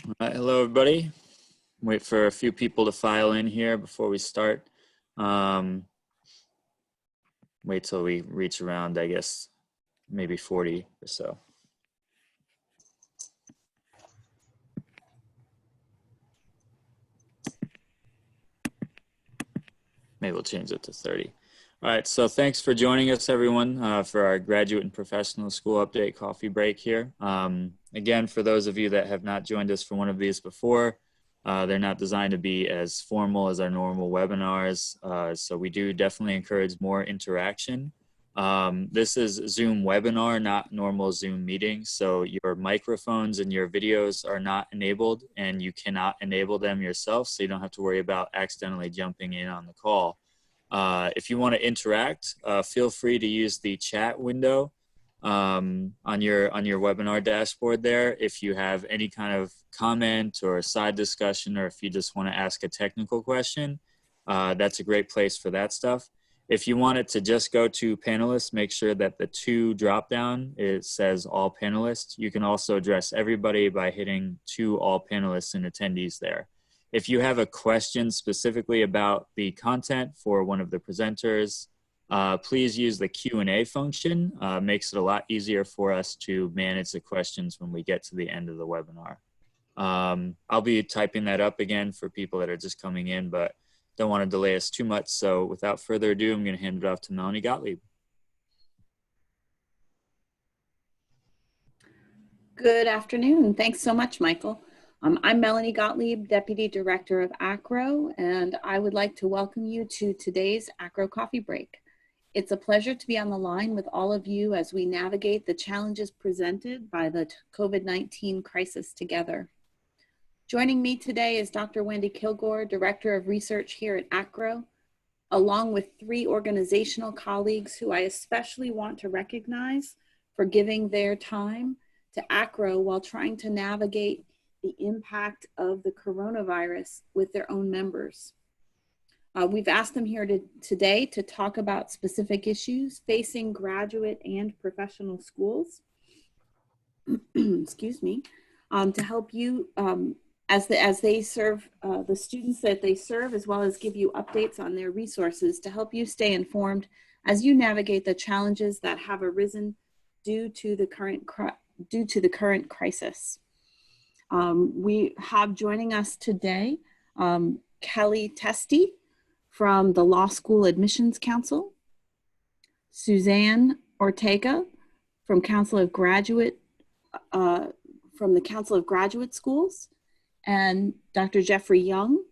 All right, hello everybody. Wait for a few people to file in here before we start. Wait till we reach around, I guess, maybe 40 or so. Maybe we'll change it to 30. All right, so thanks for joining us, everyone, for our Graduate and Professional School Update Coffee Break here. Again, for those of you that have not joined us for one of these before, they're not designed to be as formal as our normal webinars, so we do definitely encourage more interaction. This is Zoom webinar, not normal Zoom meeting, so your microphones and your videos are not enabled, and you cannot enable them yourself, so you don't have to worry about accidentally jumping in on the call. If you want to interact, feel free to use the chat window on your webinar dashboard there. If you have any kind of comment or side discussion, or if you just want to ask a technical question, that's a great place for that stuff. If you want it to just go to panelists, make sure that the to drop down, it says all panelists. You can also address everybody by hitting to all panelists and attendees there. If you have a question specifically about the content for one of the presenters, please use the Q&A function. Makes it a lot easier for us to manage the questions when we get to the end of the webinar. I'll be typing that up again for people that are just coming in, but don't want to delay us too much. So without further ado, I'm going to hand it off to Melanie Gottlieb. Good afternoon. Thanks so much, Michael. I'm Melanie Gottlieb, Deputy Director of ACRO, and I would like to welcome you to today's ACRO Coffee Break. It's a pleasure to be on the line with all of you as we navigate the challenges presented by the COVID-19 crisis together. Joining me today is Dr. Wendy Kilgore, Director of Research here at ACRO, along with 3 organizational colleagues who I especially want to recognize for giving their time to ACRO while trying to navigate the impact of the coronavirus with their own members. We've asked them here today to talk about specific issues facing graduate and professional schools, excuse me, to help you as they serve the students that they serve, as well as give you updates on their resources to help you stay informed as you navigate the challenges that have arisen due to the current crisis. We have joining us today Kelly Testi from the Law School Admissions Council, Suzanne Ortega from the Council of Graduate Schools, and Dr. Jeffrey Young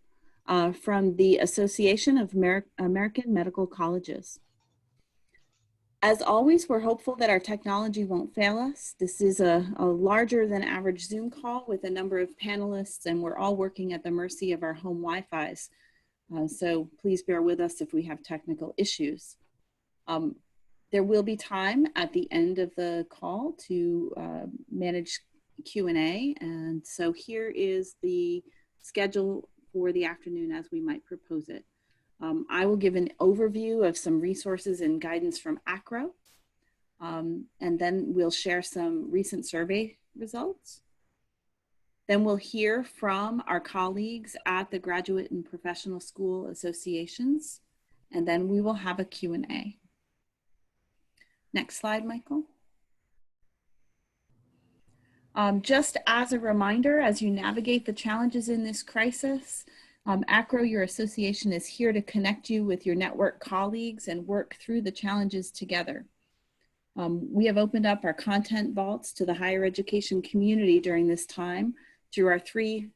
from the Association of American Medical Colleges. As always, we're hopeful that our technology won't fail us. This is a larger than average Zoom call with a number of panelists, and we're all working at the mercy of our home Wi-Fis. So please bear with us if we have technical issues. There will be time at the end of the call to manage Q&A, and so here is the schedule for the afternoon as we might propose it. I will give an overview of some resources and guidance from ACRO, and then we'll share some recent survey results. Then we'll hear from our colleagues at the Graduate and Professional School Associations, and then we will have a Q&A. Next slide, Michael. Just as a reminder, as you navigate the challenges in this crisis, ACRO, your association, is here to connect you with your network colleagues and work through the challenges together. We have opened up our content vaults to the higher education community during this time through our free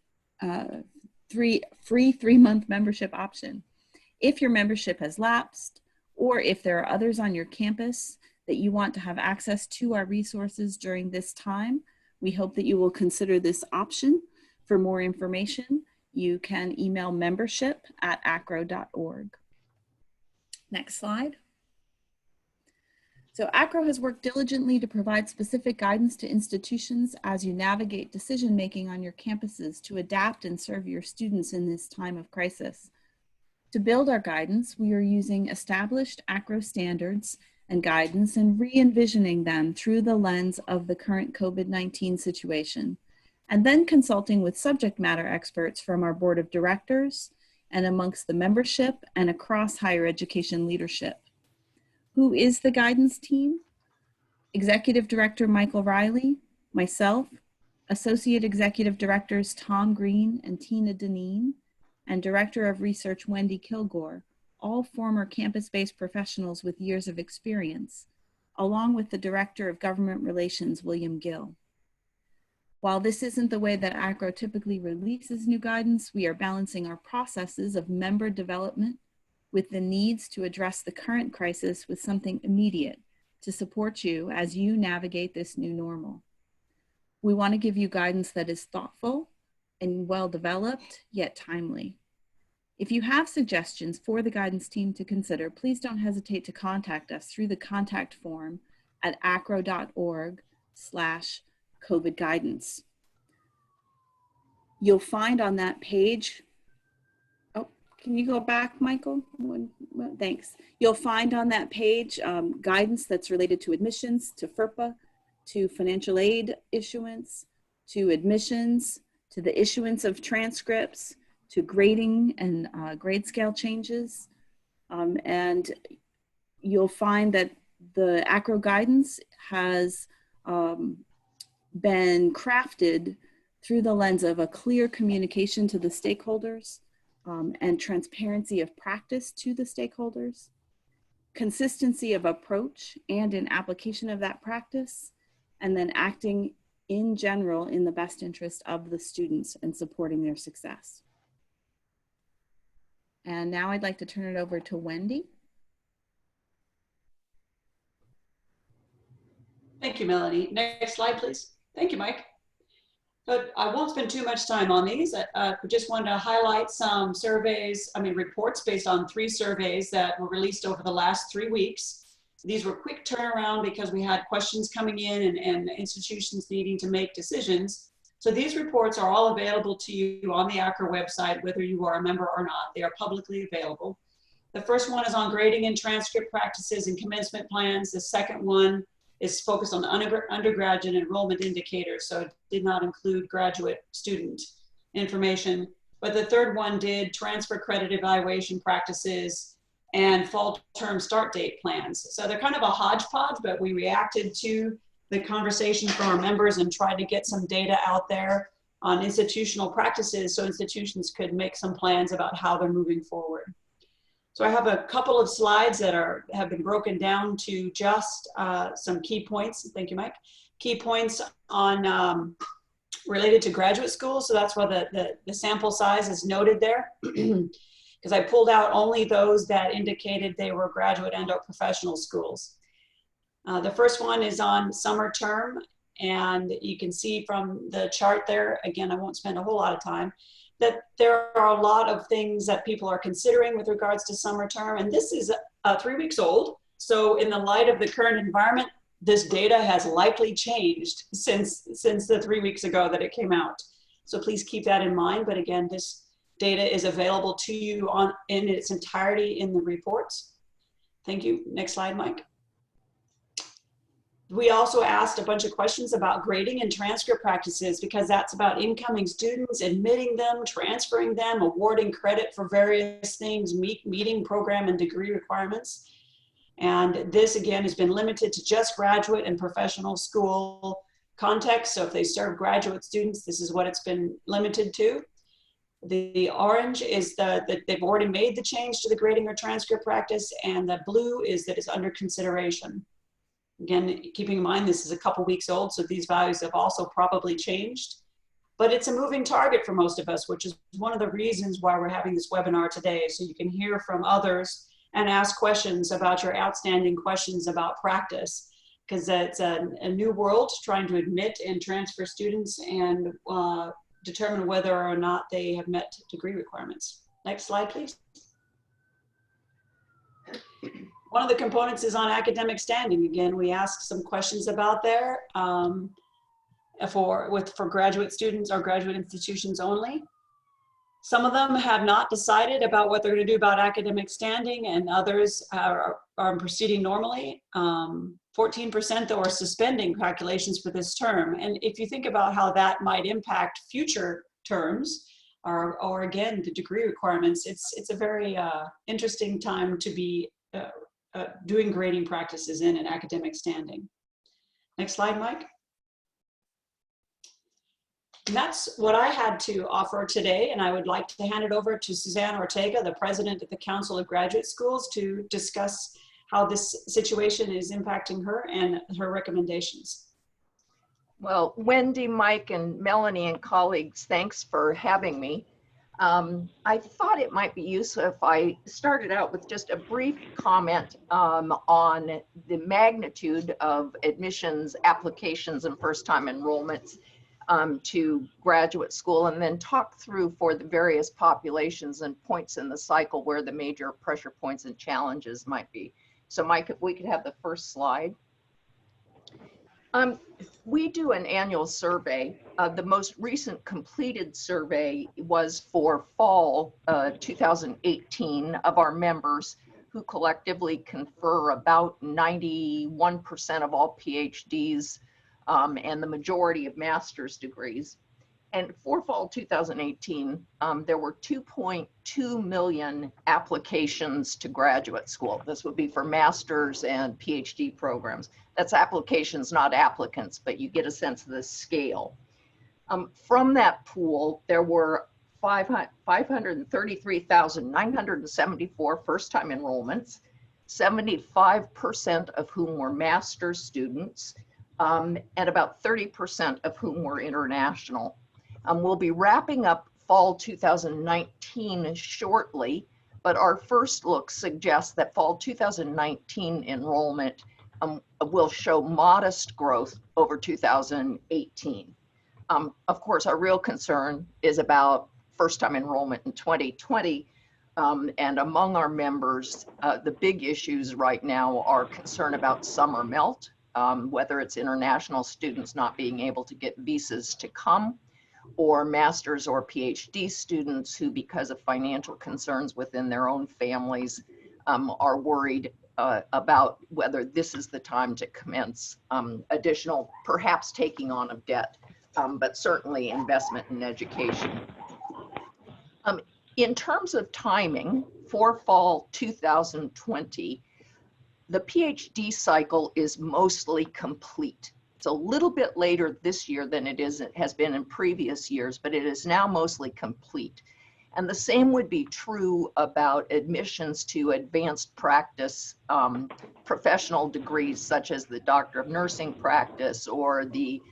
3-month membership option. If your membership has lapsed, or if there are others on your campus that you want to have access to our resources during this time, we hope that you will consider this option. For more information, you can email membership@acro.org. Next slide. So ACRO has worked diligently to provide specific guidance to institutions as you navigate decision-making on your campuses to adapt and serve your students in this time of crisis. To build our guidance, we are using established ACRO standards and guidance and re-envisioning them through the lens of the current COVID-19 situation. and then consulting with subject matter experts from our board of directors and amongst the membership and across higher education leadership. Who is the guidance team? Executive Director Michael Riley, myself, Associate Executive Directors Tom Green and Tina Deneen, and Director of Research Wendy Kilgore, all former campus-based professionals with years of experience, along with the Director of Government Relations, William Gill. While this isn't the way that AACRAO typically releases new guidance, we are balancing our processes of member development with the needs to address the current crisis with something immediate to support you as you navigate this new normal. We want to give you guidance that is thoughtful and well-developed, yet timely. If you have suggestions for the guidance team to consider, please don't hesitate to contact us through the contact form at acro.org/COVID guidance. You'll find on that page, oh, can you go back, Michael? Thanks. You'll find on that page guidance that's related to admissions, to FERPA, to financial aid issuance, to admissions, to the issuance of transcripts, to grading and grade scale changes. And you'll find that the AACRAO guidance has been crafted through the lens of a clear communication to the stakeholders and transparency of practice to the stakeholders, consistency of approach and in application of that practice, and then acting in general in the best interest of the students and supporting their success. And now I'd like to turn it over to Wendy. Thank you, Melanie. Next slide, please. Thank you, Mike. But I won't spend too much time on these. I just wanted to highlight some surveys, reports based on 3 surveys that were released over the last 3 weeks. These were quick turnaround because we had questions coming in and institutions needing to make decisions. So these reports are all available to you on the ACRA website, whether you are a member or not. They are publicly available. The first one is on grading and transcript practices and commencement plans. The second one is focused on undergraduate enrollment indicators, so it did not include graduate student information. But the third one did transfer credit evaluation practices and fall term start date plans. So they're kind of a hodgepodge, but we reacted to the conversation from our members and tried to get some data out there on institutional practices so institutions could make some plans about how they're moving forward. So I have a couple of slides that have been broken down to just some key points. Thank you, Mike. Key points on related to graduate school. So that's why the sample size is noted there. Because I pulled out only those that indicated they were graduate and/or professional schools. The first one is on summer term, and you can see from the chart there, again, I won't spend a whole lot of time, that there are a lot of things that people are considering with regards to summer term, and this is 3 weeks old. So in the light of the current environment, this data has likely changed since the 3 weeks ago that it came out. So please keep that in mind. But again, this data is available to you in its entirety in the reports. Thank you. Next slide, Mike. We also asked a bunch of questions about grading and transcript practices because that's about incoming students, admitting them, transferring them, awarding credit for various things, meeting program and degree requirements. And this again has been limited to just graduate and professional school context. So if they serve graduate students, this is what it's been limited to. The orange is that they've already made the change to the grading or transcript practice, and the blue is that it's under consideration. Again, keeping in mind this is a couple weeks old, so these values have also probably changed. But it's a moving target for most of us, which is one of the reasons why we're having this webinar today, so you can hear from others and ask questions about your outstanding questions about practice, because it's a new world trying to admit and transfer students and determine whether or not they have met degree requirements. Next slide, please. One of the components is on academic standing. Again, we asked some questions about there for graduate students or graduate institutions only. Some of them have not decided about what they're going to do about academic standing, and others are proceeding normally. 14% though are suspending calculations for this term. And if you think about how that might impact future terms, or again, the degree requirements, it's a very interesting time to be doing grading practices in an academic standing. Next slide, Mike. And that's what I had to offer today, and I would like to hand it over to Suzanne Ortega, the president of the Council of Graduate Schools, to discuss how this situation is impacting her and her recommendations. Well, Wendy, Mike, and Melanie and colleagues, thanks for having me. I thought it might be useful if I started out with just a brief comment on the magnitude of admissions applications and first-time enrollments to graduate school, and then talk through for the various populations and points in the cycle where the major pressure points and challenges might be. So Mike, if we could have the first slide. We do an annual survey. The most recent completed survey was for fall 2018 of our members, who collectively confer about 91% of all PhDs and the majority of master's degrees. And for fall 2018, there were 2.2 million applications to graduate school. This would be for master's and PhD programs. That's applications, not applicants, but you get a sense of the scale. From that pool, there were 533,974 first-time enrollments, 75% of whom were master's students, and about 30% of whom were international. We'll be wrapping up fall 2019 shortly, but our first look suggests that fall 2019 enrollment will show modest growth over 2018. Of course, our real concern is about first-time enrollment in 2020, and among our members, the big issues right now are concern about summer melt, whether it's international students not being able to get visas to come, or master's or PhD students who, because of financial concerns within their own families, are worried about whether this is the time to commence additional, perhaps taking on of debt, but certainly investment in education. In terms of timing, for fall 2020, the PhD cycle is mostly complete. It's a little bit later this year than it has been in previous years, but it is now mostly complete. And the same would be true about admissions to advanced practice professional degrees, such as the Doctor of Nursing Practice or the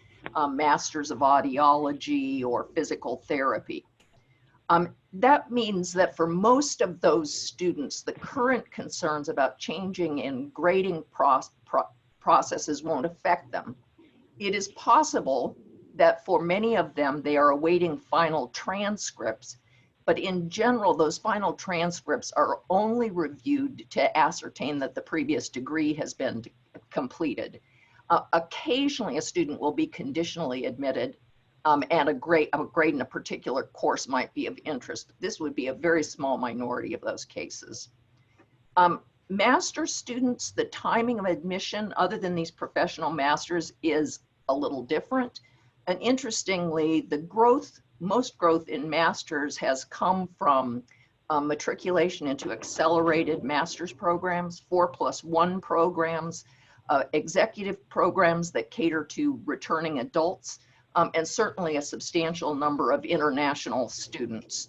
Masters of Audiology or Physical Therapy. That means that for most of those students, the current concerns about changing in grading processes won't affect them. It is possible that for many of them, they are awaiting final transcripts, but in general, those final transcripts are only reviewed to ascertain that the previous degree has been completed. Occasionally, a student will be conditionally admitted, and a grade in a particular course might be of interest. This would be a very small minority of those cases. Master's students, the timing of admission, other than these professional masters, is a little different. And interestingly, the most growth in masters has come from matriculation into accelerated master's programs, 4+1 programs, executive programs that cater to returning adults, and certainly a substantial number of international students.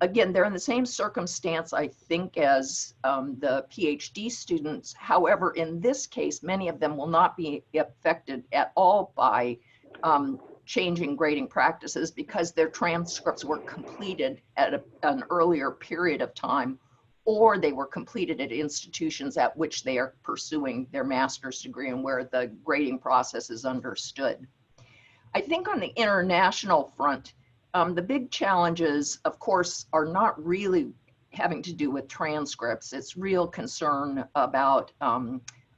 Again, they're in the same circumstance, I think, as the PhD students. However, in this case, many of them will not be affected at all by changing grading practices because their transcripts were completed at an earlier period of time, or they were completed at institutions at which they are pursuing their master's degree and where the grading process is understood. I think on the international front, the big challenges, of course, are not really having to do with transcripts. It's real concern about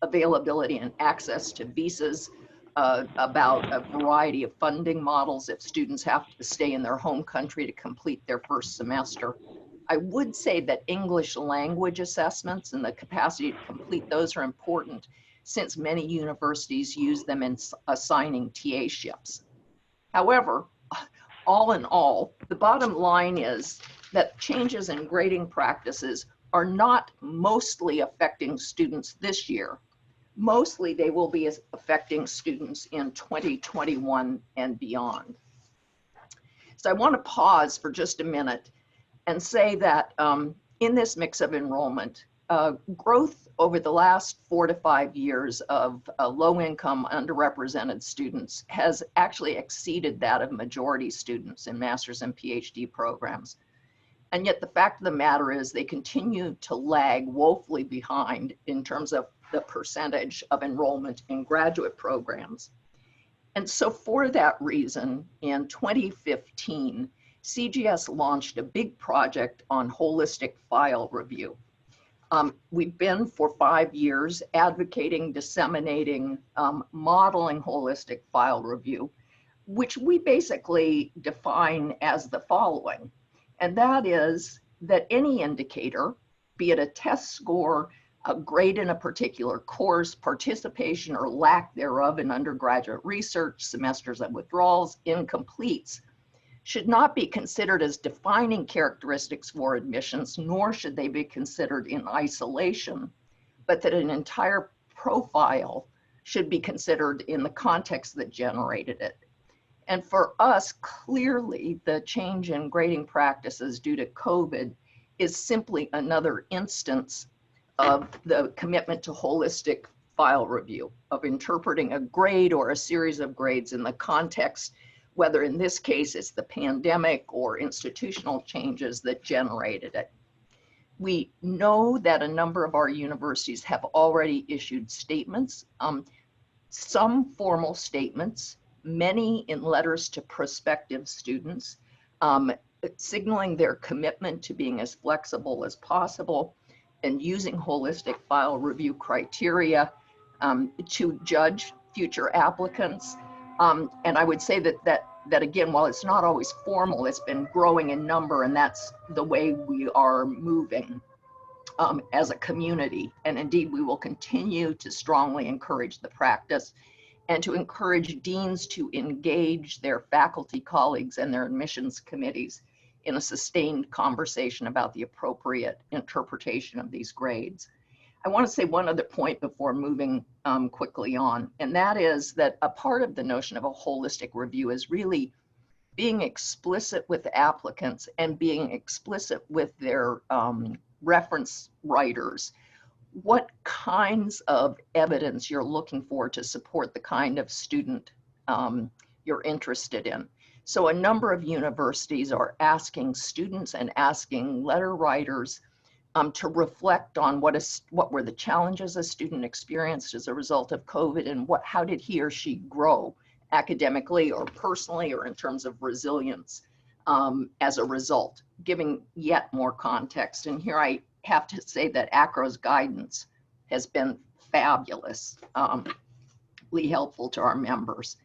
availability and access to visas, about a variety of funding models if students have to stay in their home country to complete their first semester. I would say that English language assessments and the capacity to complete those are important. since many universities use them in assigning TA-ships. However, all in all, the bottom line is that changes in grading practices are not mostly affecting students this year. Mostly they will be affecting students in 2021 and beyond. So I want to pause for just a minute and say that in this mix of enrollment, growth over the last 4 to 5 years of low-income, underrepresented students has actually exceeded that of majority students in master's and PhD programs. And yet the fact of the matter is they continue to lag woefully behind in terms of the percentage of enrollment in graduate programs. And so for that reason, in 2015, CGS launched a big project on holistic file review. We've been for 5 years advocating, disseminating, modeling holistic file review, which we basically define as the following. And that is that any indicator, be it a test score, a grade in a particular course, participation or lack thereof in undergraduate research, semesters of withdrawals, incompletes, should not be considered as defining characteristics for admissions, nor should they be considered in isolation, but that an entire profile should be considered in the context that generated it. And for us, clearly, the change in grading practices due to COVID is simply another instance of the commitment to holistic file review, of interpreting a grade or a series of grades in the context, whether in this case it's the pandemic or institutional changes that generated it. We know that a number of our universities have already issued statements, some formal statements, many in letters to prospective students, signaling their commitment to being as flexible as possible and using holistic file review criteria to judge future applicants. And I would say that again, while it's not always formal, it's been growing in number, and that's the way we are moving as a community. And indeed, we will continue to strongly encourage the practice and to encourage deans to engage their faculty colleagues and their admissions committees in a sustained conversation about the appropriate interpretation of these grades. I want to say one other point before moving quickly on, and that is that a part of the notion of a holistic review is really being explicit with applicants and being explicit with their reference writers, what kinds of evidence you're looking for to support the kind of student you're interested in. So a number of universities are asking students and asking letter writers to reflect on what were the challenges a student experienced as a result of COVID, and how did he or she grow academically or personally or in terms of resilience as a result, giving yet more context. And here I have to say that AACRAO's guidance has been fabulously helpful to our members.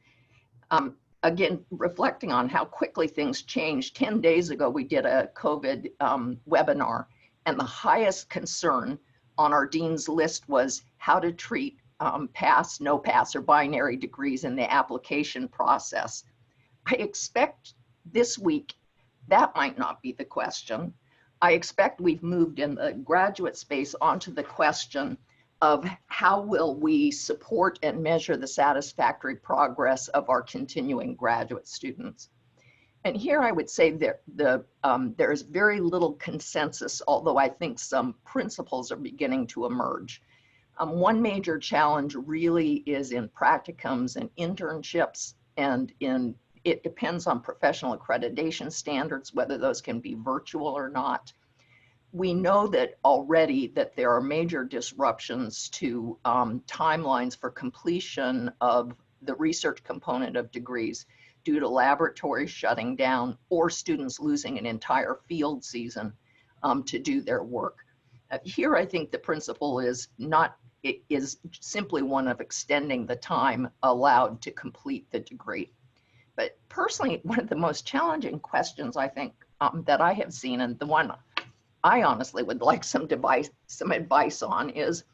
Again, reflecting on how quickly things changed, 10 days ago we did a COVID webinar, and the highest concern on our dean's list was how to treat pass, no pass, or binary degrees in the application process. I expect this week that might not be the question. I expect we've moved in the graduate space onto the question of how will we support and measure the satisfactory progress of our continuing graduate students. And here I would say there is very little consensus, although I think some principles are beginning to emerge. One major challenge really is in practicums and internships, and it depends on professional accreditation standards, whether those can be virtual or not. We know that already that there are major disruptions to timelines for completion of the research component of degrees due to laboratories shutting down or students losing an entire field season to do their work. Here, I think the principle is simply one of extending the time allowed to complete the degree. But personally, one of the most challenging questions I think that I have seen, and the one I honestly would like some advice on, is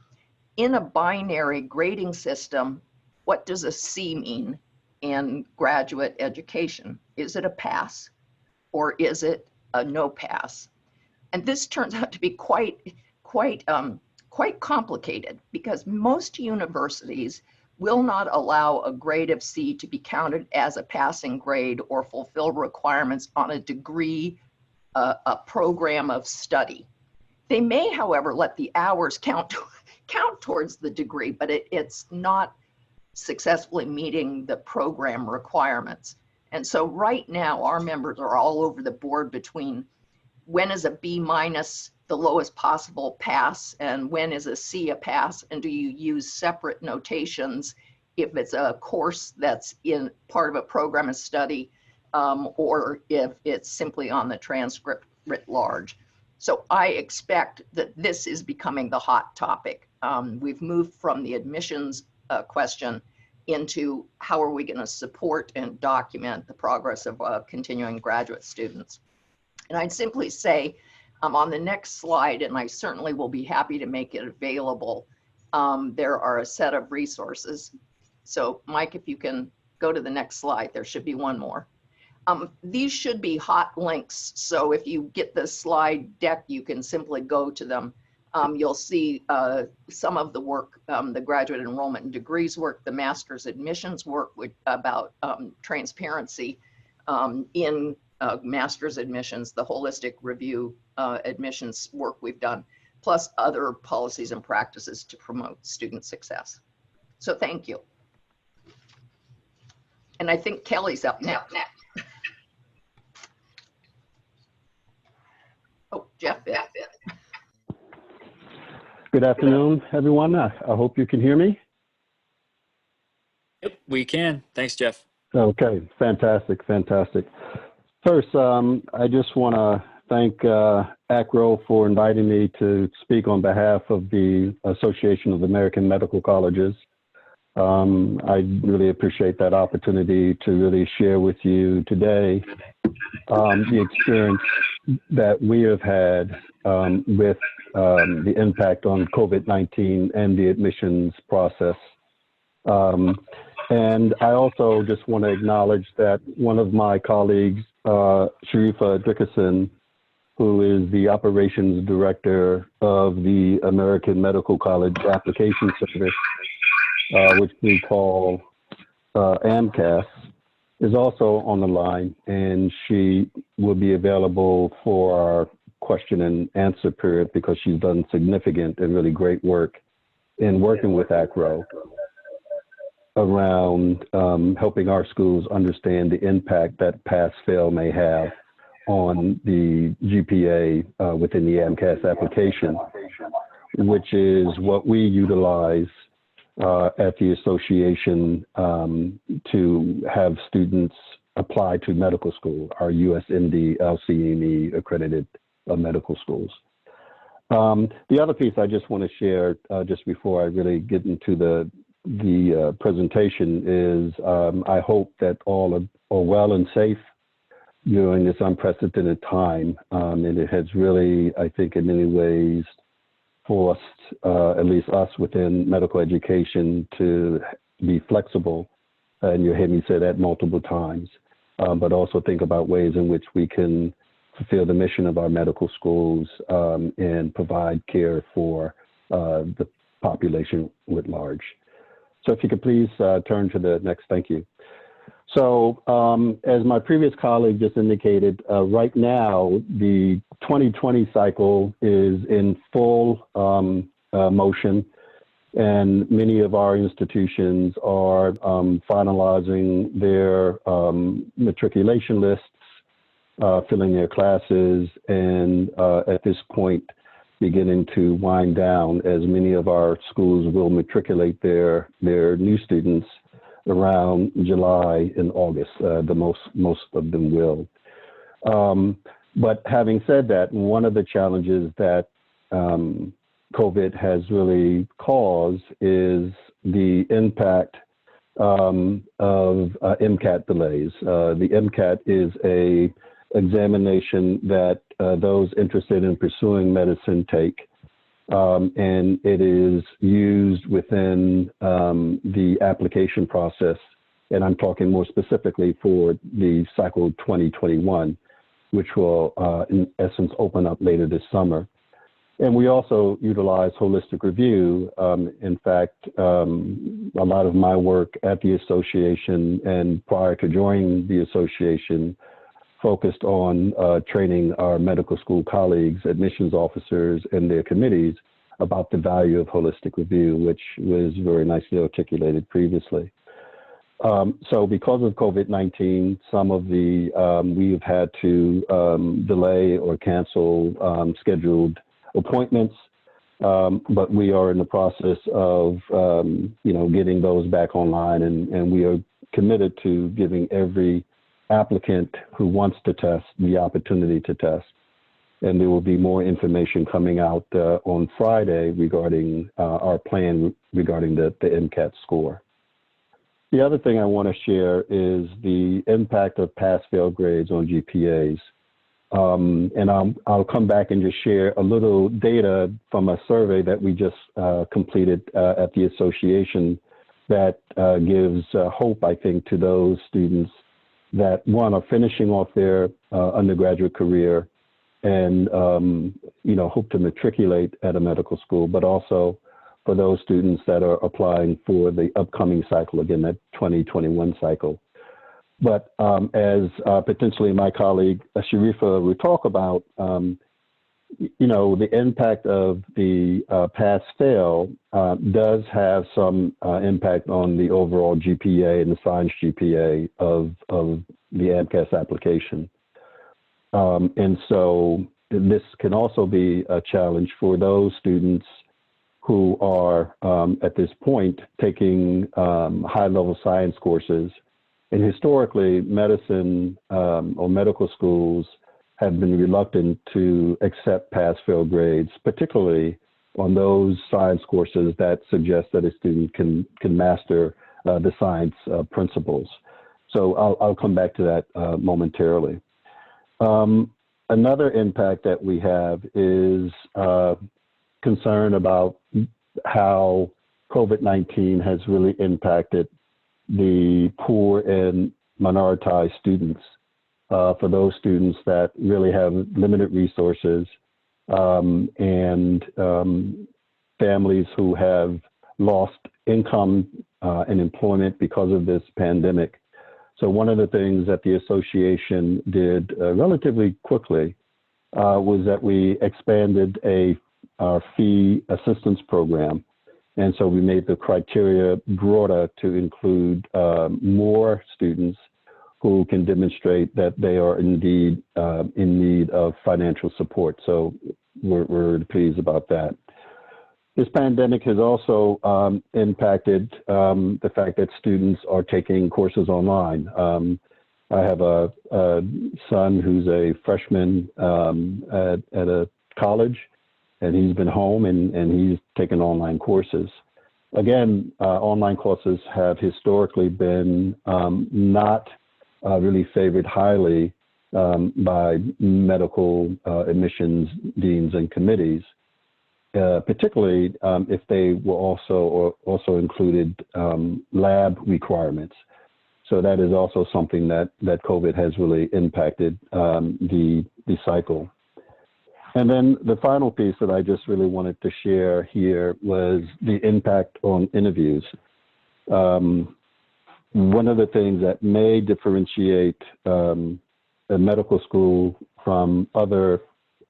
in a binary grading system, what does a C mean in graduate education? Is it a pass or is it a no pass? And this turns out to be quite complicated, because most universities will not allow a grade of C to be counted as a passing grade or fulfill requirements on a degree, a program of study. They may, however, let the hours count towards the degree, but it's not successfully meeting the program requirements. And so right now, our members are all over the board between when is a B minus the lowest possible pass and when is a C a pass, and do you use separate notations if it's a course that's in part of a program of study, or if it's simply on the transcript writ large. So I expect that this is becoming the hot topic. We've moved from the admissions question into how are we going to support and document the progress of continuing graduate students. And I'd simply say on the next slide, and I certainly will be happy to make it available, there are a set of resources. So Mike, if you can go to the next slide, there should be one more. These should be hot links. So if you get the slide deck, you can simply go to them. You'll see some of the work, the graduate enrollment and degrees work, the master's admissions work about transparency in master's admissions, the holistic review admissions work we've done, plus other policies and practices to promote student success. So thank you. And I think Kelly's up next. Oh, Jeff. Good afternoon, everyone. I hope you can hear me. Yep, we can. Thanks, Jeff. Okay, fantastic. First, I just want to thank AACRAO for inviting me to speak on behalf of the Association of American Medical Colleges. I really appreciate that opportunity to really share with you today the experience that we have had with the impact on COVID-19 and the admissions process. And I also just want to acknowledge that one of my colleagues, Sharifa Dickerson, who is the operations director of the American Medical College Application Service, which we call AMCAS, is also on the line, and she will be available for our question and answer period because she's done significant and really great work in working with AACRAO around helping our schools understand the impact that pass-fail may have on the GPA within the AMCAS application, which is what we utilize at the association to have students apply to medical school, our USMD LCME accredited medical schools. The other piece I just want to share just before I really get into the presentation is I hope that all are well and safe during this unprecedented time. And it has really, I think, in many ways forced at least us within medical education to be flexible. And you heard me say that multiple times, but also think about ways in which we can fulfill the mission of our medical schools and provide care for the population writ large. So if you could please turn to the next, thank you. So as my previous colleague just indicated, right now, the 2020 cycle is in full motion, and many of our institutions are finalizing their matriculation lists, filling their classes, and at this point, beginning to wind down, as many of our schools will matriculate their new students around July and August. Most of them will. But having said that, one of the challenges that COVID has really caused is the impact of MCAT delays. The MCAT is a examination that those interested in pursuing medicine take and it is used within the application process. And I'm talking more specifically for the cycle 2021, which will, in essence, open up later this summer. And we also utilize holistic review. In fact, a lot of my work at the association and prior to joining the association focused on training our medical school colleagues, admissions officers, and their committees about the value of holistic review, which was very nicely articulated previously. So because of COVID-19, some of the, we've had to delay or cancel scheduled appointments, but we are in the process of, getting those back online, and we are committed to giving every applicant who wants to test the opportunity to test. And there will be more information coming out on Friday regarding our plan regarding the MCAT score. The other thing I want to share is the impact of pass-fail grades on GPAs. And I'll come back and just share a little data from a survey that we just completed at the association that gives hope, I think, to those students that, one, are finishing off their undergraduate career and, hope to matriculate at a medical school, but also for those students that are applying for the upcoming cycle, again, that 2021 cycle. But as potentially my colleague Sharifa will talk about, the impact of the pass-fail does have some impact on the overall GPA and the science GPA of the AMCAS application. And so this can also be a challenge for those students who are at this point taking high-level science courses. And historically, medicine or medical schools have been reluctant to accept pass-fail grades, particularly on those science courses that suggest that a student can master the science principles. So I'll come back to that momentarily. Another impact that we have is concern about how COVID-19 has really impacted the poor and minoritized students. For those students that really have limited resources and families who have lost income and employment because of this pandemic. So one of the things that the association did relatively quickly was that we expanded our fee assistance program. And so we made the criteria broader to include more students who can demonstrate that they are indeed in need of financial support. So we're pleased about that. This pandemic has also impacted the fact that students are taking courses online. I have a son who's a freshman at a college, and he's been home and he's taken online courses. Again, online courses have historically been not really favored highly by medical admissions deans and committees, particularly if they were also included lab requirements. So that is also something that COVID has really impacted the cycle. And then the final piece that I just really wanted to share here was the impact on interviews. One of the things that may differentiate a medical school from other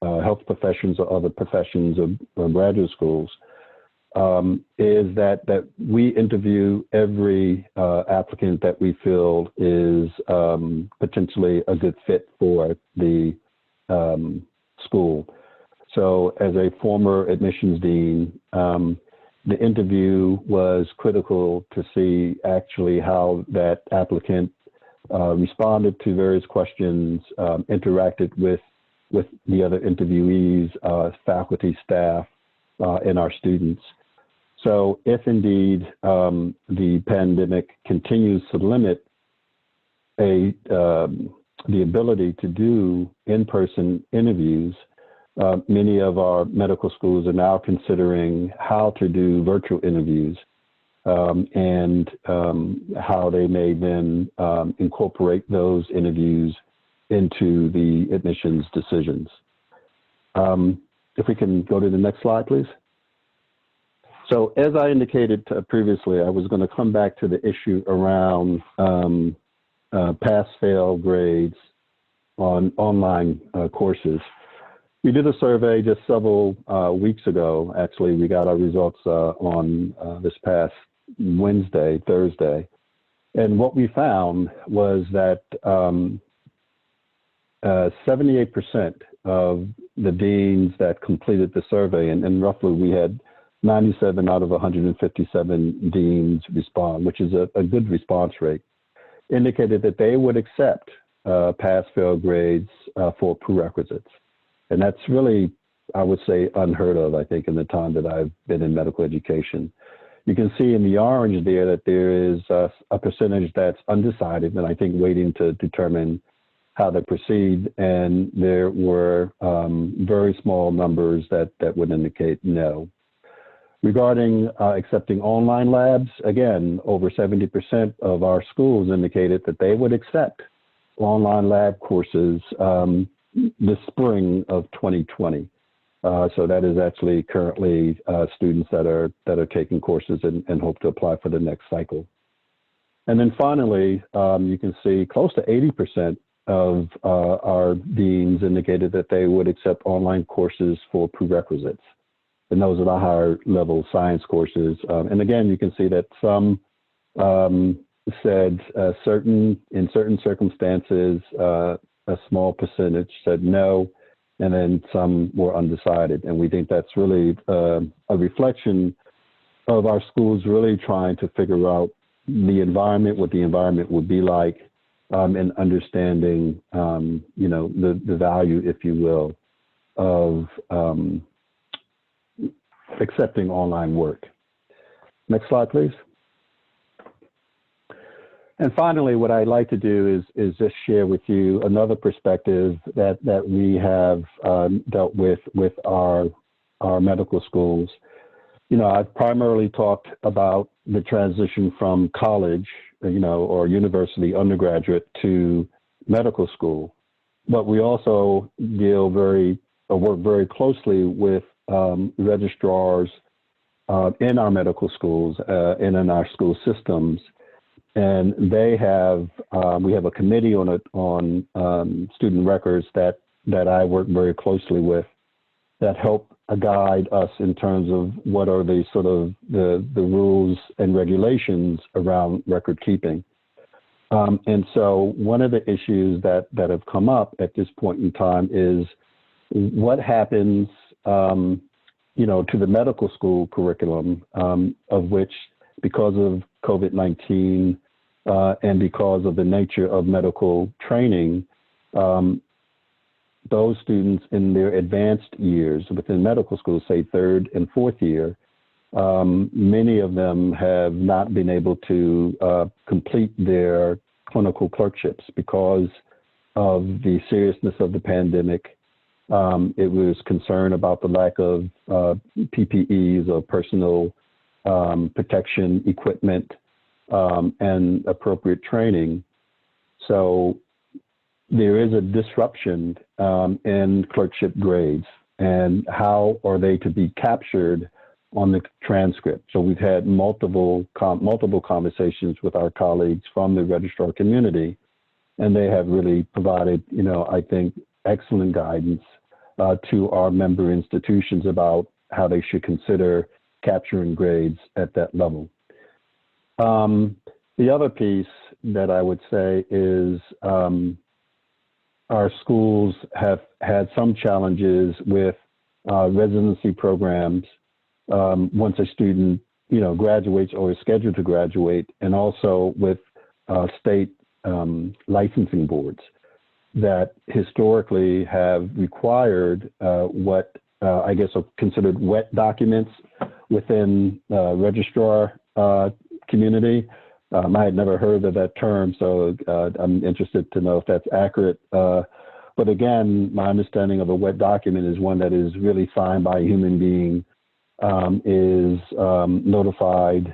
health professions or other professions or graduate schools is that we interview every applicant that we feel is potentially a good fit for the school. So as a former admissions dean, the interview was critical to see actually how that applicant responded to various questions, interacted with the other interviewees, faculty, staff, and our students. So if indeed the pandemic continues to limit the ability to do in-person interviews, many of our medical schools are now considering how to do virtual interviews and how they may then incorporate those interviews into the admissions decisions. If we can go to the next slide, please. So as I indicated previously, I was going to come back to the issue around pass-fail grades on online courses. We did a survey just several weeks ago. Actually, we got our results on this past Thursday. And what we found was that 78% of the deans that completed the survey, and roughly we had 97 out of 157 deans respond, which is a good response rate, indicated that they would accept pass-fail grades for prerequisites. And that's really, I would say, unheard of, I think, in the time that I've been in medical education. You can see in the orange there that there is a percentage that's undecided, and I think waiting to determine how to proceed. And there were very small numbers that would indicate no. Regarding accepting online labs, again, over 70% of our schools indicated that they would accept online lab courses this spring of 2020. So that is actually currently students that are taking courses and hope to apply for the next cycle. And then finally, you can see close to 80% of our deans indicated that they would accept online courses for prerequisites. And those are the higher level science courses. And again, you can see that some said in certain circumstances, a small percentage said no, and then some were undecided. And we think that's really a reflection of our schools really trying to figure out the environment, what the environment would be like, and understanding, the value, if you will, of accepting online work. Next slide, please. And finally, what I'd like to do is just share with you another perspective that we have dealt with our medical schools. You know, I've primarily talked about the transition from college, or university undergraduate to medical school, but we also work very closely with registrars in our medical schools and in our school systems. And we have a committee on student records that I work very closely with that help guide us in terms of what are the sort of the rules and regulations around record keeping. And so one of the issues that have come up at this point in time is what happens, to the medical school curriculum, of which, because of COVID-19 and because of the nature of medical training, those students in their advanced years within medical school, say third and fourth year, many of them have not been able to complete their clinical clerkships because of the seriousness of the pandemic. It was concern about the lack of PPEs or personal protection equipment and appropriate training. So there is a disruption in clerkship grades, and how are they to be captured on the transcript? So we've had multiple conversations with our colleagues from the registrar community, and they have really provided, I think, excellent guidance to our member institutions about how they should consider capturing grades at that level. The other piece that I would say is our schools have had some challenges with residency programs once a student, graduates or is scheduled to graduate, and also with state licensing boards that historically have required what I guess are considered wet documents within registrar community. I had never heard of that term, so I'm interested to know if that's accurate. But again, my understanding of a wet document is one that is really signed by a human being, is notarized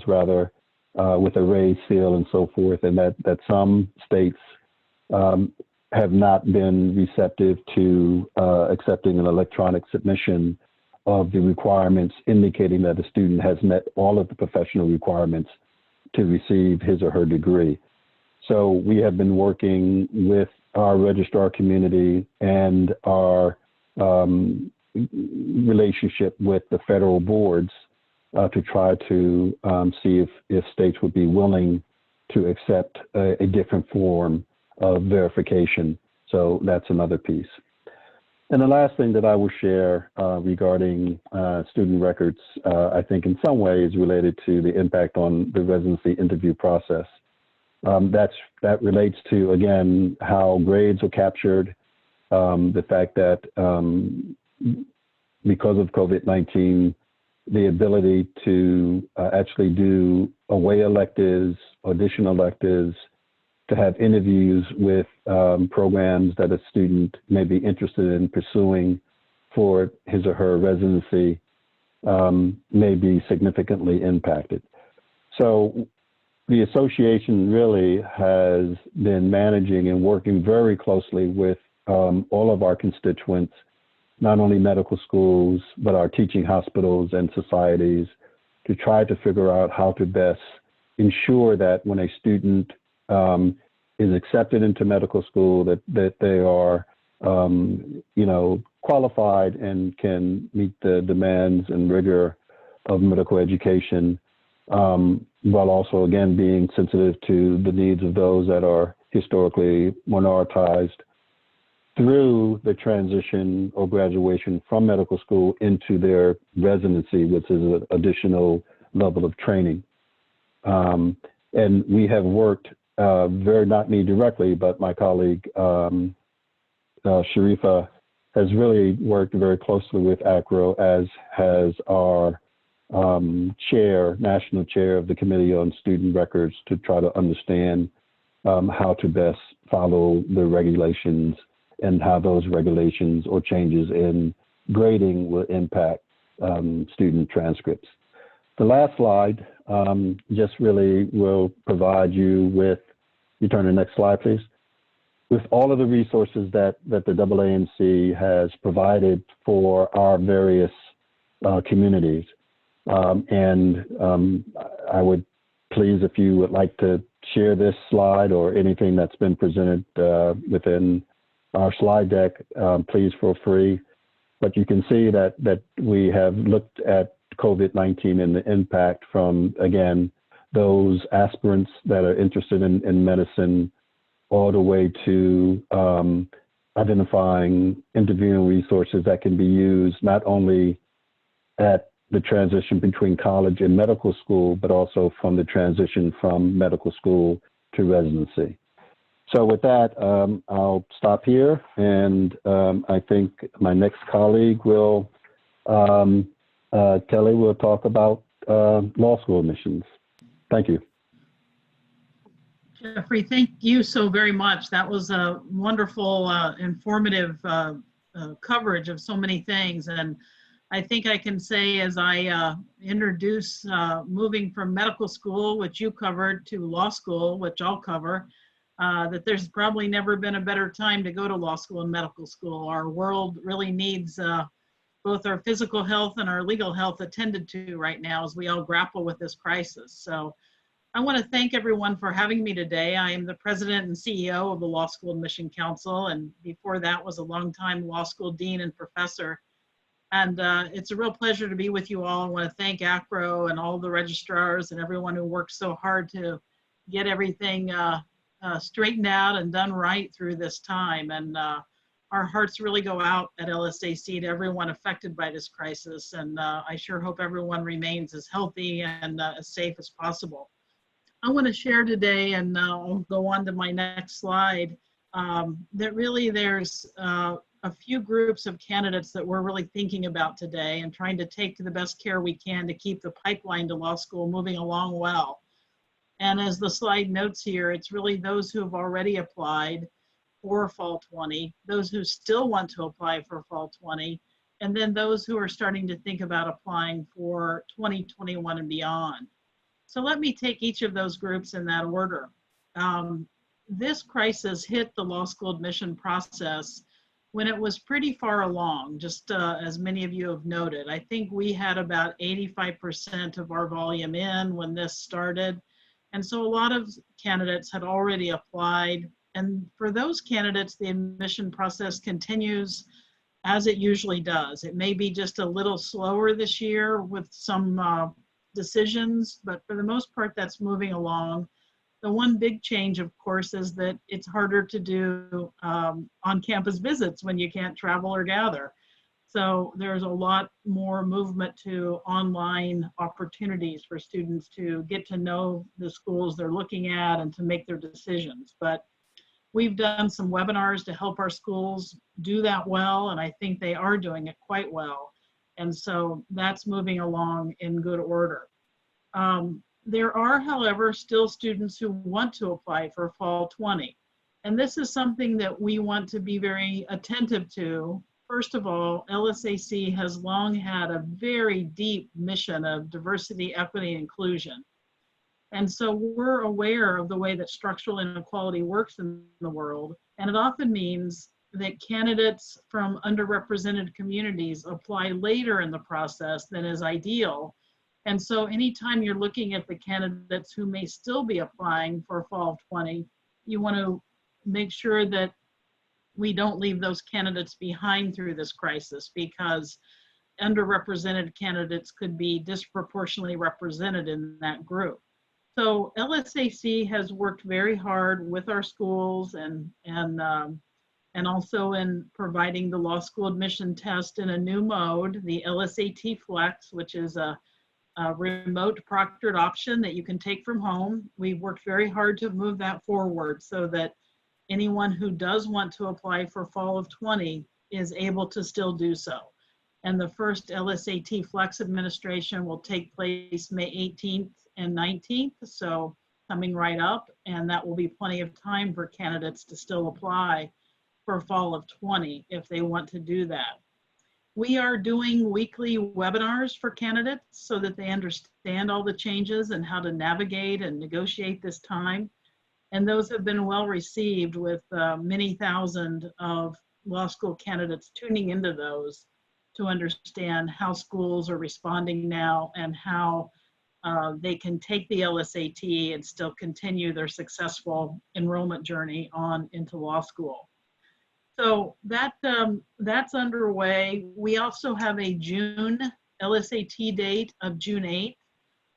rather, with a raised seal and so forth, and that some states have not been receptive to accepting an electronic submission of the requirements indicating that the student has met all of the professional requirements to receive his or her degree. So we have been working with our registrar community and our relationship with the federal boards to try to see if states would be willing to accept a different form of verification. So that's another piece. And the last thing that I will share regarding student records, I think in some ways related to the impact on the residency interview process. That relates to, again, how grades are captured, the fact that because of COVID-19, the ability to actually do away electives, audition electives, to have interviews with programs that a student may be interested in pursuing for his or her residency may be significantly impacted. So the association really has been managing and working very closely with all of our constituents, not only medical schools, but our teaching hospitals and societies, to try to figure out how to best ensure that when a student is accepted into medical school, that they are, qualified and can meet the demands and rigor of medical education, while also, again, being sensitive to the needs of those that are historically minoritized through the transition or graduation from medical school into their residency, which is an additional level of training. And we have worked not me directly, but my colleague, Sharifa, has really worked very closely with Acro, as has our national chair of the Committee on Student Records, to try to understand how to best follow the regulations and how those regulations or changes in grading will impact student transcripts. The last slide just really will provide you with, you turn to the next slide, please, with all of the resources that the AANC has provided for our various communities. I would please, if you would like to share this slide or anything that's been presented within our slide deck, please feel free. But you can see that we have looked at COVID-19 and the impact from, again, those aspirants that are interested in medicine, all the way to identifying interviewing resources that can be used not only at the transition between college and medical school, but also from the transition from medical school to residency. So with that, I'll stop here, and I think my next colleague will, Kelly, will talk about law school admissions. Thank you. Jeffrey, thank you so very much. That was a wonderful, informative coverage of so many things. And I think I can say, as I introduce moving from medical school, which you covered, to law school, which I'll cover, that there's probably never been a better time to go to law school and medical school. Our world really needs both our physical health and our legal health attended to right now as we all grapple with this crisis. So I want to thank everyone for having me today. I am the president and CEO of the Law School Admission Council, and before that was a longtime law school dean and professor. And it's a real pleasure to be with you all. I want to thank Acro and all the registrars and everyone who worked so hard to get everything straightened out and done right through this time. And our hearts really go out at LSAC to everyone affected by this crisis. And I sure hope everyone remains as healthy and as safe as possible. I want to share today, and I'll go on to my next slide, that really there's a few groups of candidates that we're really thinking about today and trying to take the best care we can to keep the pipeline to law school moving along well. And as the slide notes here, it's really those who have already applied for Fall 20, those who still want to apply for Fall 20, and then those who are starting to think about applying for 2021 and beyond. So let me take each of those groups in that order. This crisis hit the law school admission process when it was pretty far along, just as many of you have noted. I think we had about 85% of our volume in when this started. And so a lot of candidates had already applied. And for those candidates, the admission process continues as it usually does. It may be just a little slower this year with some decisions, but for the most part, that's moving along. The one big change, of course, is that it's harder to do on-campus visits when you can't travel or gather. So there's a lot more movement to online opportunities for students to get to know the schools they're looking at and to make their decisions. But we've done some webinars to help our schools do that well, and I think they are doing it quite well. And so that's moving along in good order. There are, however, still students who want to apply for Fall 20. And this is something that we want to be very attentive to. First of all, LSAC has long had a very deep mission of diversity, equity, and inclusion. And so we're aware of the way that structural inequality works in the world. And it often means that candidates from underrepresented communities apply later in the process than is ideal. And so anytime you're looking at the candidates who may still be applying for Fall 20, you want to make sure that we don't leave those candidates behind through this crisis, because underrepresented candidates could be disproportionately represented in that group. So LSAC has worked very hard with our schools and also in providing the law school admission test in a new mode, the LSAT Flex, which is a remote proctored option that you can take from home. We've worked very hard to move that forward so that anyone who does want to apply for Fall of 20 is able to still do so. And the first LSAT Flex administration will take place May 18th and 19th, so coming right up, and that will be plenty of time for candidates to still apply for Fall of 20 if they want to do that. We are doing weekly webinars for candidates so that they understand all the changes and how to navigate and negotiate this time. And those have been well received with many thousand of law school candidates tuning into those to understand how schools are responding now and how they can take the LSAT and still continue their successful enrollment journey on into law school. So that's underway. We also have a June LSAT date of June 8th.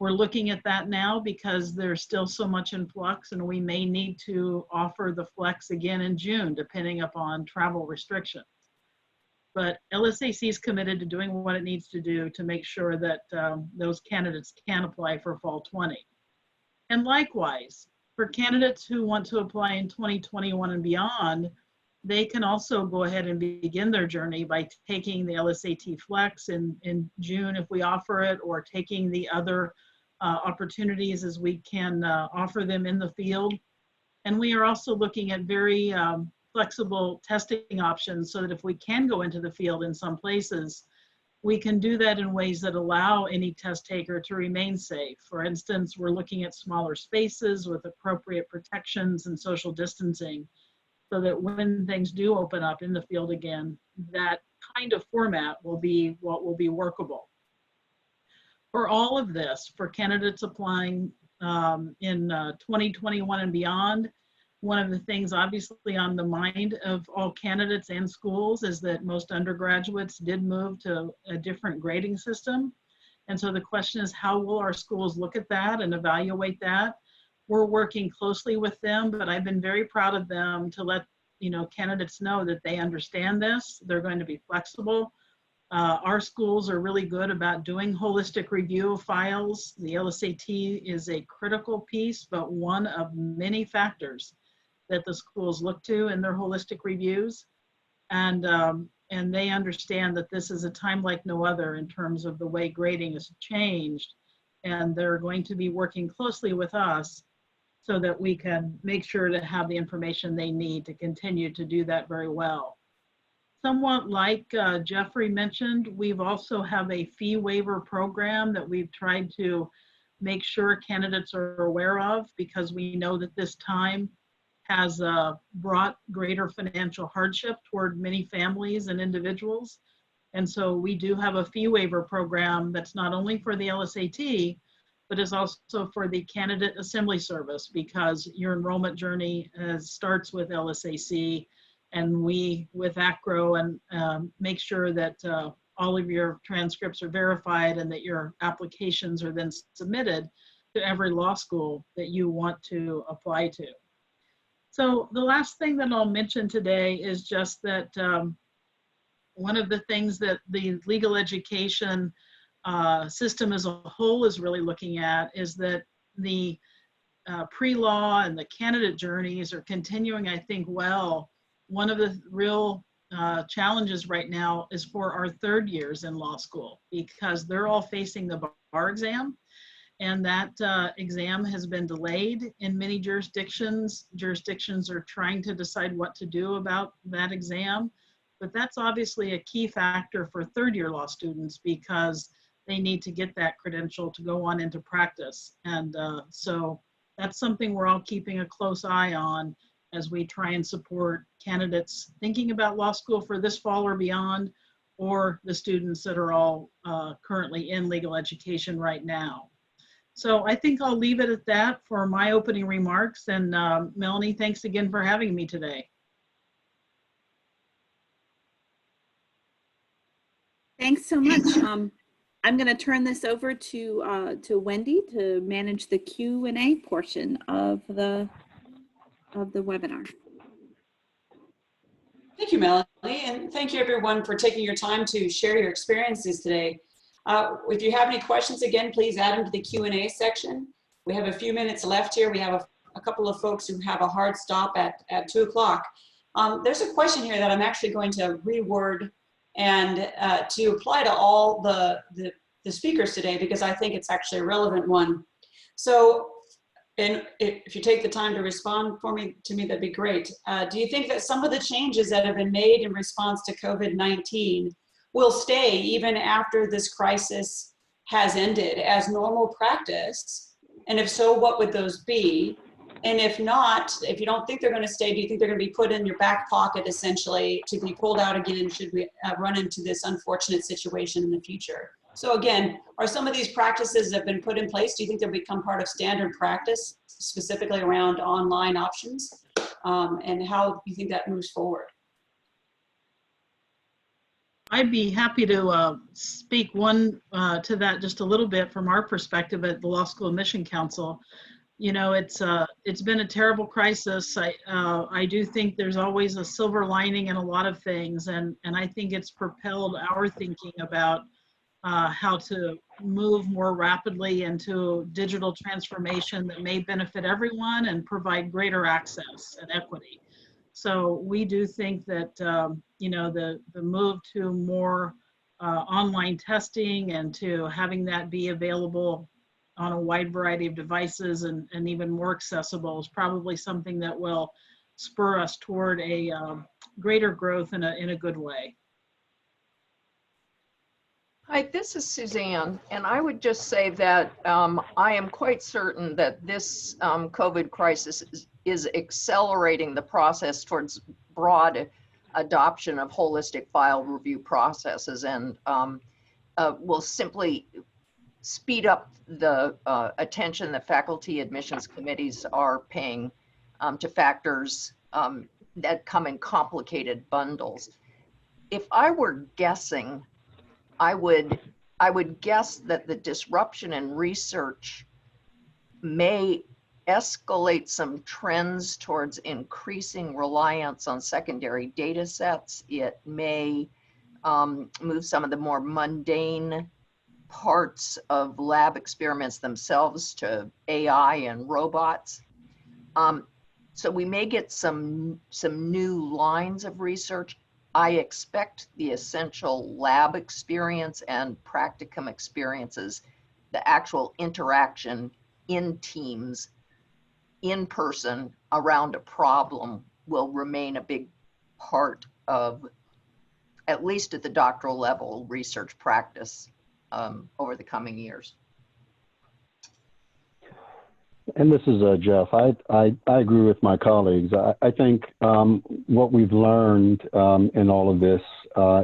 We're looking at that now because there's still so much in flux, and we may need to offer the flex again in June, depending upon travel restrictions. But LSAC is committed to doing what it needs to do to make sure that those candidates can apply for Fall 20. And likewise, for candidates who want to apply in 2021 and beyond, they can also go ahead and begin their journey by taking the LSAT Flex in June if we offer it, or taking the other opportunities as we can offer them in the field. And we are also looking at very flexible testing options so that if we can go into the field in some places, we can do that in ways that allow any test taker to remain safe. For instance, we're looking at smaller spaces with appropriate protections and social distancing, so that when things do open up in the field again, that kind of format will be what will be workable. For all of this, for candidates applying in 2021 and beyond, one of the things obviously on the mind of all candidates and schools is that most undergraduates did move to a different grading system. And so the question is, how will our schools look at that and evaluate that? We're working closely with them, but I've been very proud of them to let candidates know that they understand this. They're going to be flexible. Our schools are really good about doing holistic review of files. The LSAT is a critical piece, but one of many factors that the schools look to in their holistic reviews. And they understand that this is a time like no other in terms of the way grading has changed. And they're going to be working closely with us so that we can make sure to have the information they need to continue to do that very well. Somewhat like Jeffrey mentioned, we've also have a fee waiver program that we've tried to make sure candidates are aware of, because we know that this time has brought greater financial hardship toward many families and individuals. And so we do have a fee waiver program that's not only for the LSAT, but is also for the candidate assembly service, because your enrollment journey starts with LSAC, and we with Acro and make sure that all of your transcripts are verified and that your applications are then submitted to every law school that you want to apply to. So the last thing that I'll mention today is just that one of the things that the legal education system as a whole is really looking at is that the pre-law and the candidate journeys are continuing, I think, well. One of the real challenges right now is for our third years in law school, because they're all facing the bar exam, and that exam has been delayed in many jurisdictions. Jurisdictions are trying to decide what to do about that exam, but that's obviously a key factor for third year law students, because they need to get that credential to go on into practice. And so that's something we're all keeping a close eye on as we try and support candidates thinking about law school for this fall or beyond, or the students that are all currently in legal education right now. So I think I'll leave it at that for my opening remarks. And Melanie, thanks again for having me today. Thanks so much. I'm going to turn this over to Wendy to manage the Q&A portion of the webinar. Thank you, Melanie, and thank you everyone for taking your time to share your experiences today. If you have any questions, again, please add them to the Q&A section. We have a few minutes left here. We have a couple of folks who have a hard stop at 2 o'clock. There's a question here that I'm actually going to reword and to apply to all the speakers today, because I think it's actually a relevant one. So, and if you take the time to respond to me, that'd be great. Do you think that some of the changes that have been made in response to COVID-19 will stay even after this crisis has ended as normal practice? And if so, what would those be? And if not, if you don't think they're going to stay, do you think they're going to be put in your back pocket, essentially, to be pulled out again should we run into this unfortunate situation in the future? So again, are some of these practices that have been put in place, do you think they'll become part of standard practice, specifically around online options? And how do you think that moves forward? I'd be happy to speak to that just a little bit from our perspective at the Law School Admission Council. You know, it's been a terrible crisis. I do think there's always a silver lining in a lot of things, and I think it's propelled our thinking about how to move more rapidly into digital transformation that may benefit everyone and provide greater access and equity. So we do think that you know, the move to more online testing and to having that be available on a wide variety of devices and even more accessible is probably something that will spur us toward a greater growth in a good way. Hi, this is Suzanne, and I would just say that I am quite certain that this COVID crisis is accelerating the process towards broad adoption of holistic file review processes, and will simply speed up the attention that faculty admissions committees are paying to factors that come in complicated bundles. If I were guessing, I would guess that the disruption in research may escalate some trends towards increasing reliance on secondary data sets. It may move some of the more mundane parts of lab experiments themselves to AI and robots. So we may get some new lines of research. I expect the essential lab experience and practicum experiences, the actual interaction in teams in person around a problem will remain a big part of, at least at the doctoral level, research practice over the coming years. And this is Jeff. I agree with my colleagues. I think what we've learned in all of this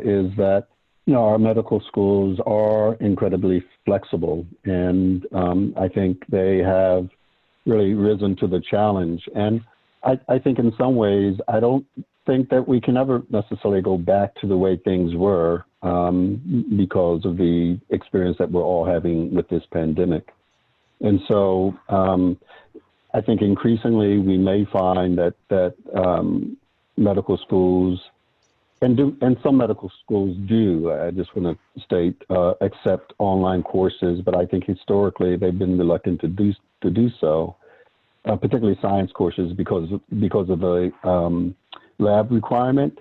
is that, you know, our medical schools are incredibly flexible, and I think they have really risen to the challenge. And I think in some ways, I don't think that we can ever necessarily go back to the way things were because of the experience that we're all having with this pandemic. And so I think increasingly we may find that medical schools, and some medical schools do, I just want to state, accept online courses, but I think historically they've been reluctant to do so, particularly science courses because of the lab requirement,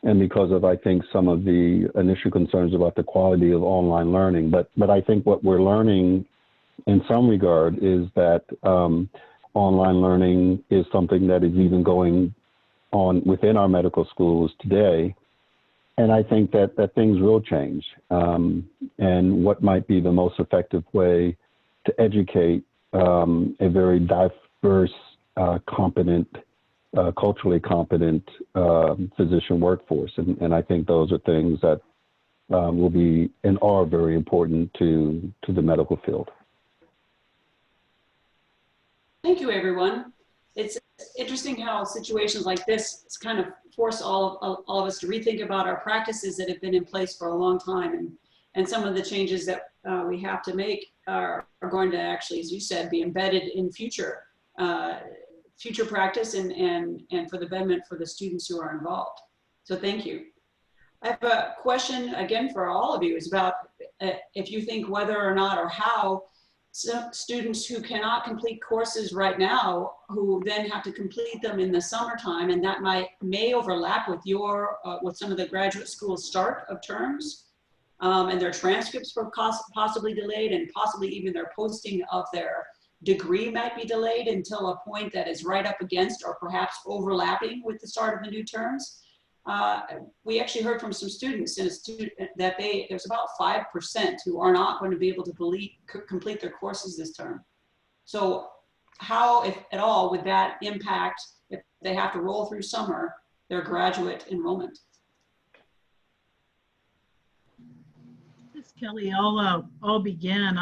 and because of, I think, some of the initial concerns about the quality of online learning. But I think what we're learning in some regard is that online learning is something that is even going on within our medical schools today. And I think that things will change. And what might be the most effective way to educate a very diverse, competent, culturally competent physician workforce. And I think those are things that will be and are very important to the medical field. Thank you, everyone. It's interesting how situations like this kind of force all of us to rethink about our practices that have been in place for a long time, and some of the changes that we have to make are going to actually, as you said, be embedded in future practice and for the betterment for the students who are involved. So thank you. I have a question again for all of you. Is about if you think whether or not or how some students who cannot complete courses right now, who then have to complete them in the summertime, and that may overlap with your with some of the graduate school start of terms, and their transcripts were possibly delayed, and possibly even their posting of their degree might be delayed until a point that is right up against or perhaps overlapping with the start of the new terms. We actually heard from some students that there's about 5% who are not going to be able to complete their courses this term. So how, if at all, would that impact, if they have to roll through summer, their graduate enrollment? This Kelly, I'll begin.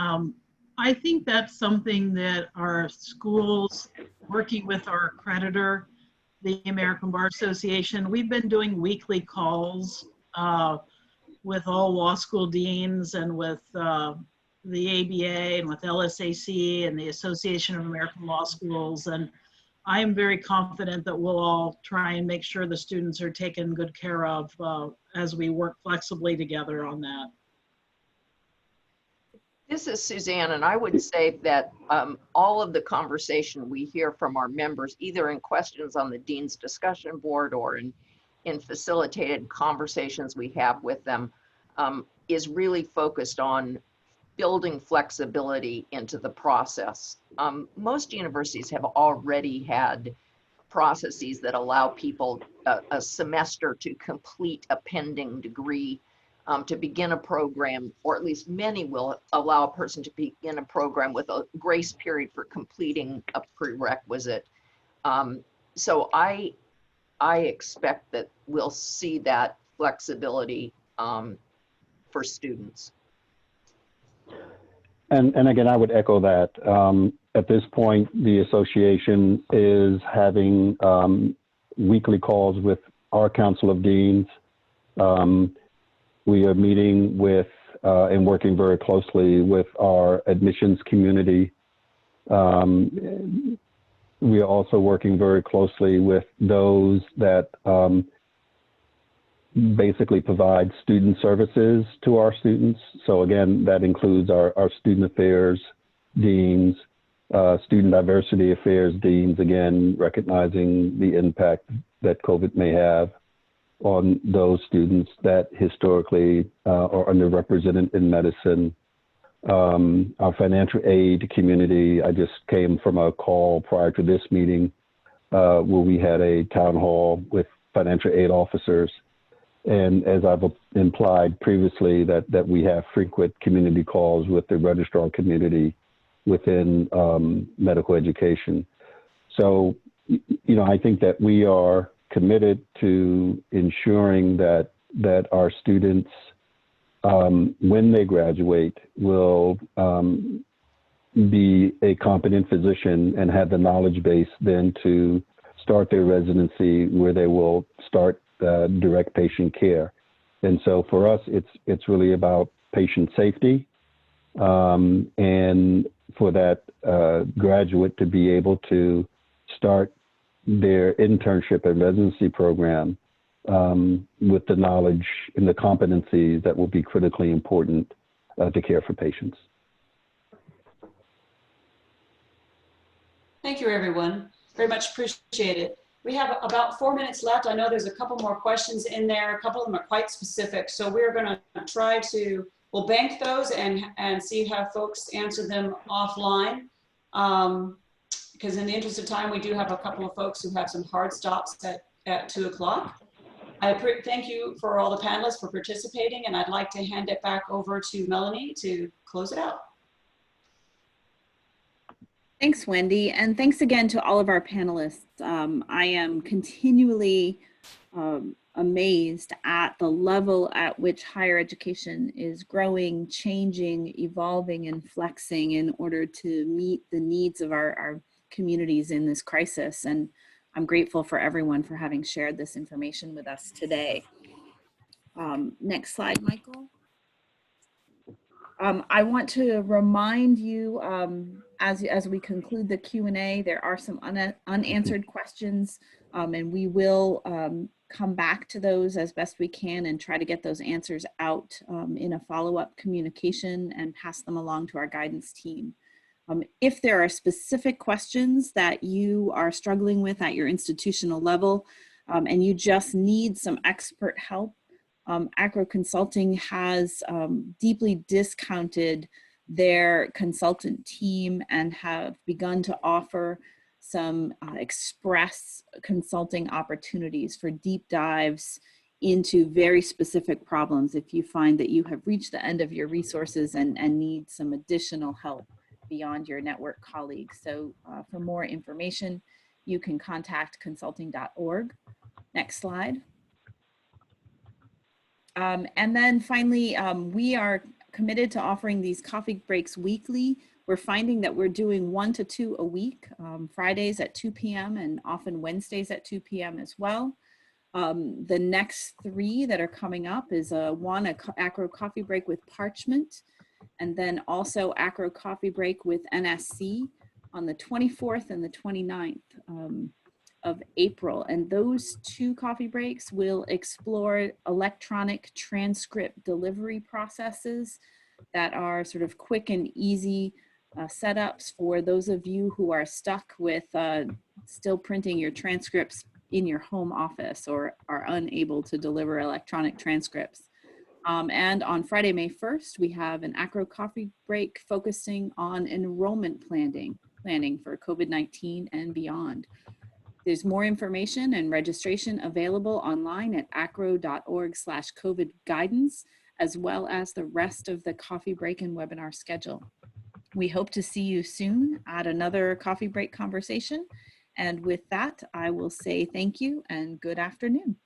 I think that's something that our schools, working with our accreditor, the American Bar Association, we've been doing weekly calls with all law school deans and with the ABA and with LSAC and the Association of American Law Schools. And I am very confident that we'll all try and make sure the students are taken good care of as we work flexibly together on that. This is Suzanne, and I would say that all of the conversation we hear from our members, either in questions on the Dean's Discussion Board or in facilitated conversations we have with them, is really focused on building flexibility into the process. Most universities have already had processes that allow people a semester to complete a pending degree, to begin a program, or at least many will allow a person to begin a program with a grace period for completing a prerequisite. So I expect that we'll see that flexibility for students. And again, I would echo that. At this point, the association is having weekly calls with our Council of Deans. We are meeting with and working very closely with our admissions community. We are also working very closely with those that basically provide student services to our students. So again, that includes our student affairs deans, student diversity affairs deans, again, recognizing the impact that COVID may have on those students that historically are underrepresented in medicine, our financial aid community. I just came from a call prior to this meeting where we had a town hall with financial aid officers. And as I've implied previously, that we have frequent community calls with the registrar community within medical education. So, you know, I think that we are committed to ensuring that our students, when they graduate, will be a competent physician and have the knowledge base then to start their residency where they will start direct patient care. And so for us, it's really about patient safety, and for that graduate to be able to start their internship and residency program with the knowledge and the competencies that will be critically important to care for patients. Thank you, everyone. Very much appreciate it. We have about 4 minutes left. I know there's a couple more questions in there. A couple of them are quite specific. So we're going to try to, we'll bank those and see how folks answer them offline. Because in the interest of time, we do have a couple of folks who have some hard stops at 2 o'clock. I thank you for all the panelists for participating, and I'd like to hand it back over to Melanie to close it out. Thanks, Wendy, and thanks again to all of our panelists. I am continually amazed at the level at which higher education is growing, changing, evolving, and flexing in order to meet the needs of our communities in this crisis. And I'm grateful for everyone for having shared this information with us today. Next slide, Michael. I want to remind you, as we conclude the Q&A, there are some unanswered questions, and we will come back to those as best we can and try to get those answers out in a follow-up communication and pass them along to our guidance team. If there are specific questions that you are struggling with at your institutional level, and you just need some expert help, Acro Consulting has deeply discounted their consultant team and have begun to offer some express consulting opportunities for deep dives into very specific problems if you find that you have reached the end of your resources and need some additional help beyond your network colleagues. So for more information, you can contact consulting.org. Next slide. And then finally, we are committed to offering these coffee breaks weekly. We're finding that we're doing 1 to 2 a week, Fridays at 2 p.m. and often Wednesdays at 2 p.m. as well. The next 3 that are coming up is one, Acro Coffee Break with Parchment, and then also Acro Coffee Break with NSC on the 24th and the 29th of April. And those 2 coffee breaks will explore electronic transcript delivery processes that are sort of quick and easy setups for those of you who are stuck with still printing your transcripts in your home office or are unable to deliver electronic transcripts. And on Friday, May 1st, we have an Acro Coffee Break focusing on enrollment planning for COVID-19 and beyond. There's more information and registration available online at acro.org/COVID guidance, as well as the rest of the coffee break and webinar schedule. We hope to see you soon at another coffee break conversation. And with that, I will say thank you and good afternoon.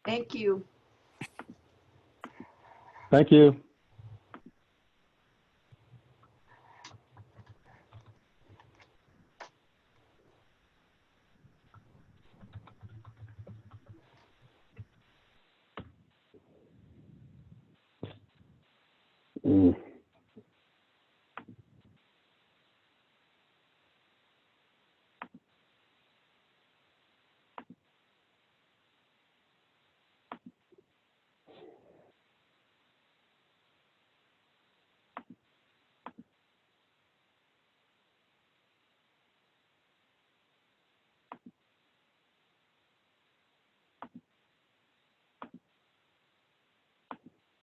Thank you. Thank you. Mm.